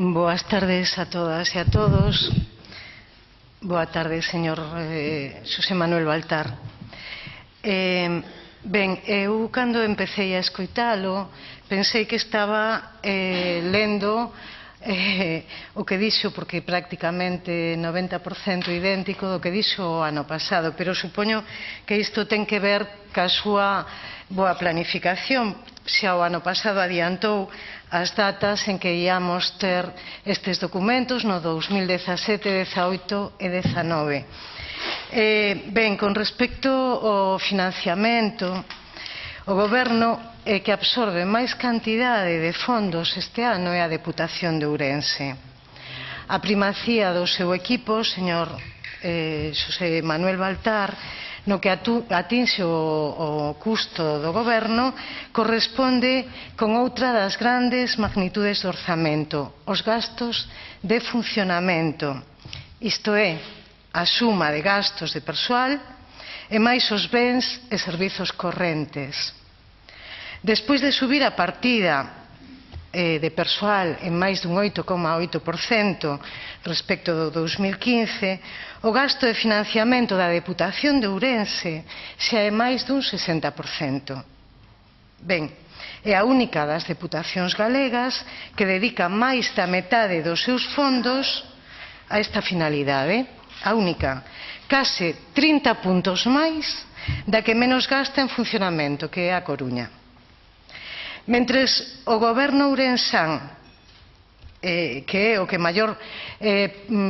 Boas tardes a todas e a todos. Boa tarde, señor Xosé Manuel Baltar. Ben, eu cando empecé a escoitalo pensei que estaba lendo o que dixo, porque prácticamente 90% idéntico do que dixo o ano pasado, pero supoño que isto ten que ver ca súa boa planificación. Xa o ano pasado adiantou as datas en que íamos ter estes documentos no 2017, 18 e 19. Ben, con respecto ao financiamento, o Goberno que absorbe máis cantidade de fondos este ano é a Deputación de Ourense. A primacía do seu equipo, señor Xosé Manuel Baltar, no que atinxe o custo do Goberno, corresponde con outra das grandes magnitudes do orzamento, os gastos de funcionamento, isto é, a suma de gastos de persoal e máis os bens e servizos correntes. Despois de subir a partida de persoal en máis dun 8,8% respecto do 2015, o gasto de financiamento da Deputación de Ourense xa é máis dun 60%. Ben, é a única das deputacións galegas que dedica máis da metade dos seus fondos a esta finalidade. A única, case 30 puntos máis da que menos gasta en funcionamento, que é a Coruña. Mentres o Goberno ourensán, que é o que maior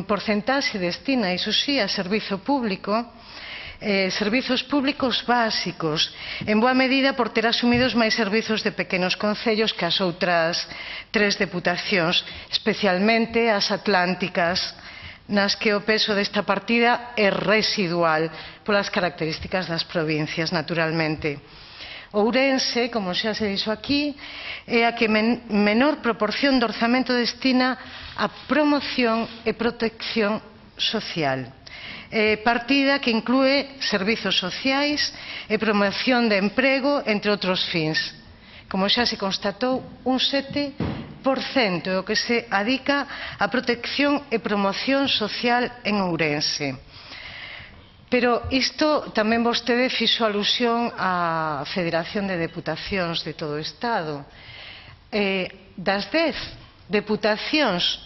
porcentaxe destina, iso sí, a servizo público, servizos públicos básicos, en boa medida por ter asumidos máis servizos de pequenos concellos que as outras tres deputacións, especialmente as atlánticas, nas que o peso desta partida é residual polas características das provincias, naturalmente. Ourense, como xa se dixo aquí, é a que menor proporción do orzamento destina a promoción e protección social. Partida que inclúe servizos sociais e promoción de emprego, entre outros fins. Como xa se constatou, un 7% é o que se adica a protección e promoción social en Ourense. Pero isto tamén vostede fixo alusión á Federación de Deputacións de todo o Estado. Das 10 deputacións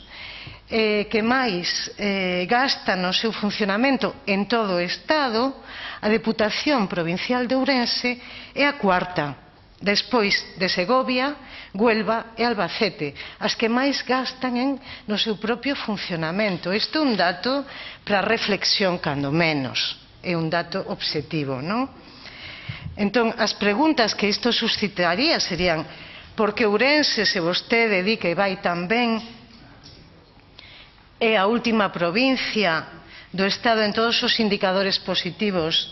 que máis gastan no seu funcionamento en todo o Estado, a Deputación Provincial de Ourense é a cuarta, despois de Segovia, Huelva e Albacete, as que máis gastan no seu propio funcionamento. Isto é un dato para reflexión, cando menos. É un dato obxectivo, non? Entón, as preguntas que isto suscitaría serían: por que Ourense, se vostede di que vai tan ben, é a última provincia do Estado en todos os indicadores positivos,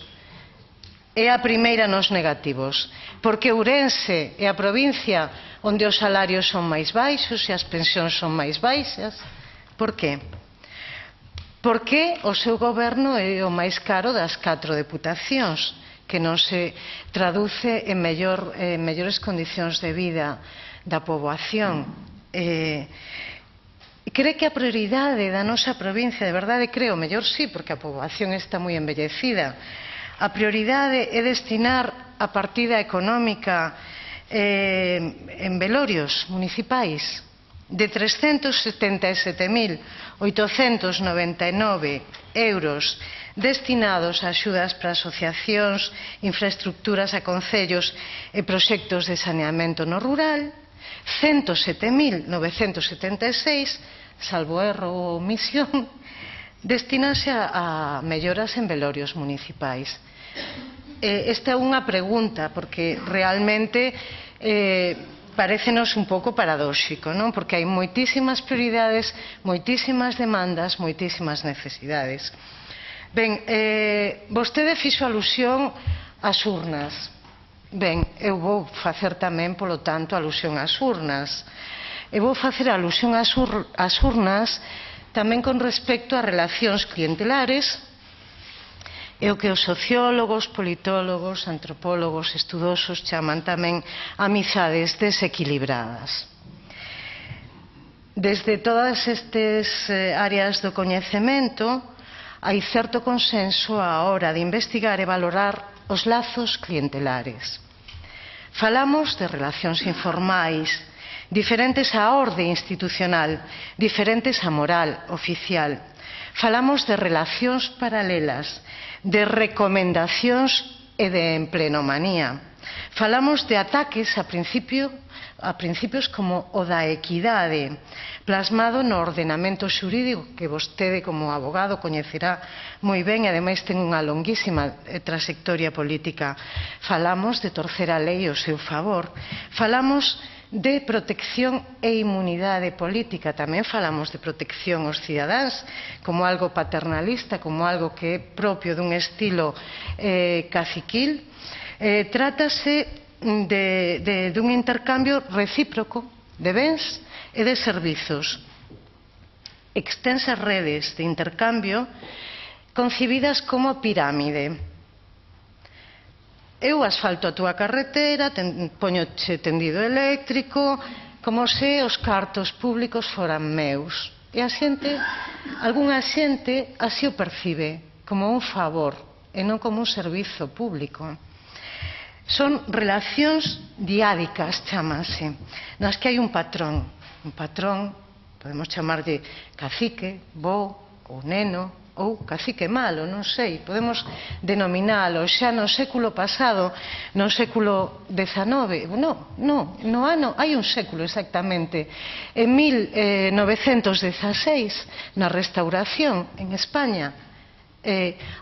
é a primeira nos negativos? Por que Ourense é a provincia onde os salarios son máis baixos e as pensións son máis baixas? Por que? Porque o seu goberno é o máis caro das 4 deputacións, que non se traduce en mellores condicións de vida da poboación. Cree que a prioridade da nosa provincia, de verdade creo, mellor sí, porque a poboación está moi envellecida, a prioridade é destinar a partida económica en velorios municipais de 377.899 euros destinados a axudas para asociacións, infraestructuras a concellos e proxectos de saneamento no rural, 107.976, salvo erro ou omisión, destinase a melloras en velorios municipais. Esta é unha pregunta, porque realmente parécenos un pouco paradóxico, non? Porque hai moitísimas prioridades, moitísimas demandas, moitísimas necesidades. Ben, vostede fixo alusión ás urnas. Ben, eu vou facer tamén, polo tanto, alusión ás urnas. Eu vou facer alusión ás urnas tamén con respecto a relacións clientelares é o que os sociólogos, politólogos, antropólogos, estudosos chaman tamén amizades desequilibradas. Desde todas estas áreas do coñecemento hai certo consenso á hora de investigar e valorar os lazos clientelares. Falamos de relacións informais, diferentes á orde institucional, diferentes á moral oficial. Falamos de relacións paralelas, de recomendacións e de emplenomanía. Falamos de ataques a principios como o da equidade, plasmado no ordenamento xurídico que vostede como abogado coñecerá moi ben e ademais ten unha longuísima trayectoria política. Falamos de torcer a lei ao seu favor. Falamos de protección e inmunidade política. Tamén falamos de protección aos cidadáns como algo paternalista, como algo que é propio dun estilo caciquil. Trátase dun intercambio recíproco de bens e de servizos. Extensas redes de intercambio concibidas como pirámide. Eu asfalto a túa carretera, poñoche tendido eléctrico, como se os cartos públicos foran meus. E a xente, algunha xente, así o percibe, como un favor, e non como un servizo público. Son relacións diádicas, chámanse, nas que hai un patrón. Un patrón, podemos chamarlle cacique, bo, ou neno, ou cacique malo, non sei, podemos denominalo. Xa no século pasado, no século XIX, no ano, hai un século exactamente, en 1916, na Restauración, en España,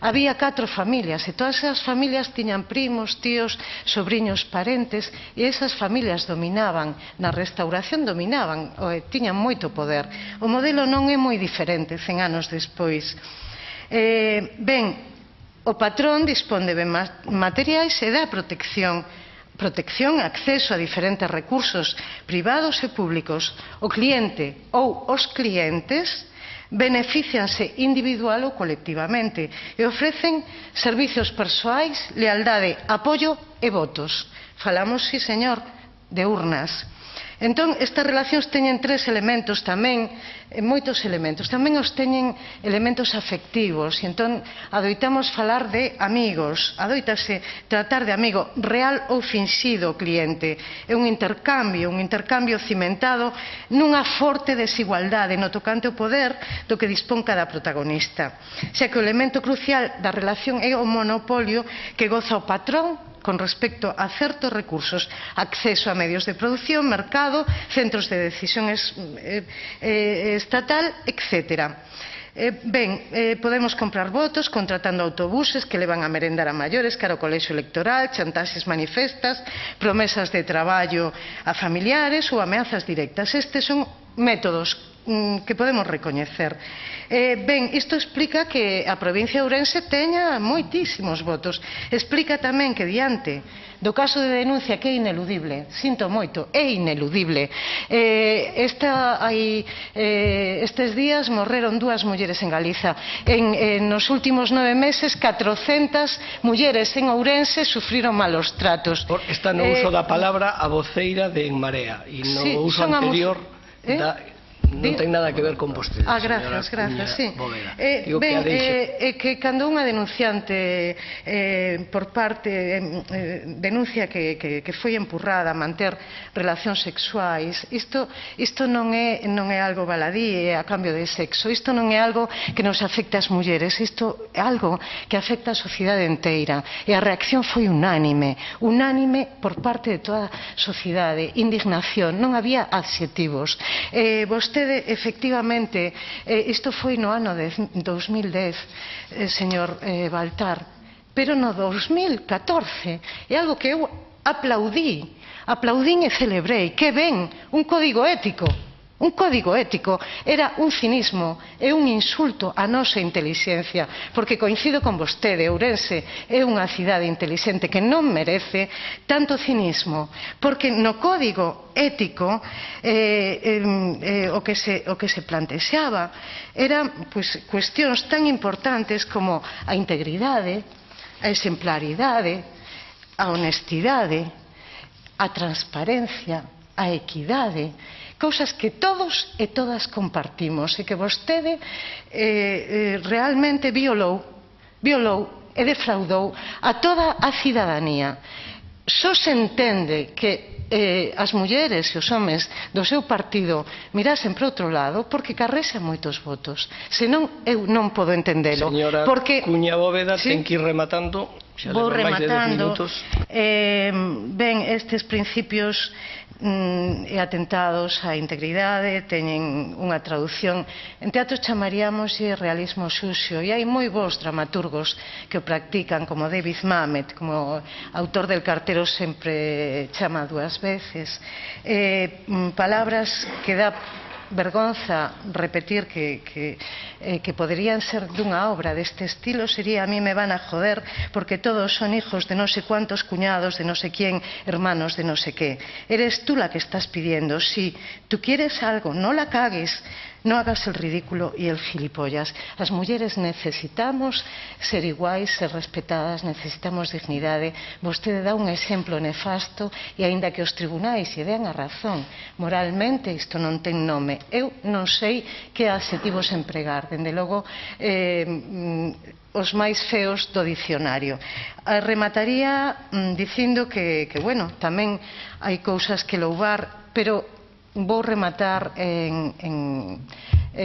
había 4 familias e todas esas familias tiñan primos, tíos, sobriños, parentes e esas familias dominaban, na Restauración dominaban, tiñan moito poder. O modelo non é moi diferente 100 anos despois. Ben, o patrón dispón de ben materiais e dá protección, acceso a diferentes recursos privados e públicos. O cliente ou os clientes benefícianse individual ou colectivamente e ofrecen servizos persoais, lealdade, apoio e votos. Falamos, sí señor, de urnas. Entón, estas relacións teñen 3 elementos tamén, moitos elementos. Tamén os teñen elementos afectivos e entón adoitamos falar de amigos, adoitase tratar de amigo real ou finxido o cliente. É un intercambio cimentado nunha forte desigualdade no tocante ao poder do que dispón cada protagonista. Xa que o elemento crucial da relación é o monopolio que goza o patrón con respecto a certos recursos, acceso a medios de produción, mercado, centros de decisión estatal, etc. Podemos comprar votos contratando autobuses que levan a merendar a maiores cara ao colexio electoral, chantaxes manifestas, promesas de traballo a familiares ou ameazas directas. Estes son métodos que podemos recoñecer. Isto explica que a provincia de Ourense teña moitísimos votos. Explica tamén que diante do caso de denuncia que é ineludible, sinto moito, é ineludible. Estes días morreron 2 mulleres en Galiza. Nos últimos 9 meses, 400 mulleres en Ourense sufriron malos tratos. Está no uso da palabra a voceira de En Marea e no uso anterior da... Non ten nada que ver con vostede. Gracias, sí. Que cando unha denunciante por parte denuncia que foi empurrada a manter relacións sexuais, isto non é algo baladí a cambio de sexo, isto non é algo que nos afecta ás mulleres, isto é algo que afecta a sociedade inteira e a reacción foi unánime por parte de toda a sociedade, indignación, non había adxetivos. Vostede, efectivamente, isto foi no ano de 2010, señor Baltar, pero no 2014 é algo que eu aplaudín e celebrei. Que ben, un código ético. Un código ético era un cinismo e un insulto á nosa intelixencia, porque coincido con vostede, Ourense é unha cidade intelixente que non merece tanto cinismo, porque no código ético o que se plantexaba eran cuestións tan importantes como a integridade, a exemplaridade, a honestidade, a transparencia, a equidade, cousas que todos e todas compartimos e que vostede realmente violou e defraudou a toda a cidadanía. Só se entende que as mulleres e os homes do seu partido mirasen para outro lado porque carrese moitos votos. Senón, eu non podo entendelo. Señora Cuña Bóveda, ten que ir rematando. Vou rematando. Ben, estes principios e atentados á integridade teñen unha traducción. En teatro chamaríamos realismo sucio, e hai moi bons dramaturgos que o practican, como David Mamet, como autor del Cartero sempre chama dúas veces. Palabras que dá vergonza repetir que poderían ser dunha obra deste estilo sería "a mí me van a joder porque todos son hijos de no sé cuántos cuñados de no sé quién, hermanos de no sé qué". Eres tú la que estás pidiendo. Si tú quieres algo, no la cagues, no hagas el ridículo y el gilipollas. As mulleres necesitamos ser iguais, ser respetadas, necesitamos dignidade. Vostede dá un exemplo nefasto e aínda que os tribunais lle dean a razón, moralmente isto non ten nome. Eu non sei que adxetivos empregar, dende logo os máis feos do dicionario. Remataría dicindo que, bueno, tamén hai cousas que louvar, pero vou rematar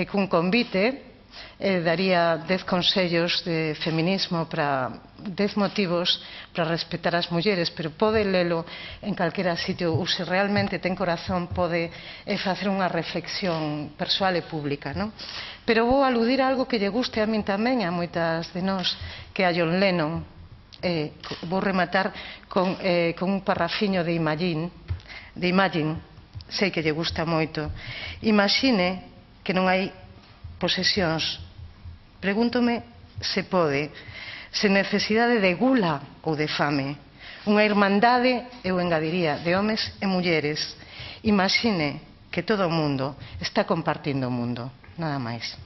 cun convite. Daría 10 consellos de feminismo, 10 motivos para respetar as mulleres, pero pode lelo en calquera sitio, ou se realmente ten corazón pode facer unha reflexión persoal e pública, non? Pero vou aludir a algo que lle guste a min tamén, a moitas de nós, que a John Lennon. Vou rematar con un parrafiño de Imagine. Sei que lle gusta moito. Imagine que non hai posesións. Pregúntome se pode, sen necesidade de gula ou de fame. Unha irmandade, eu engadiría, de homes e mulleres. Imagine que todo o mundo está compartindo o mundo. Nada máis.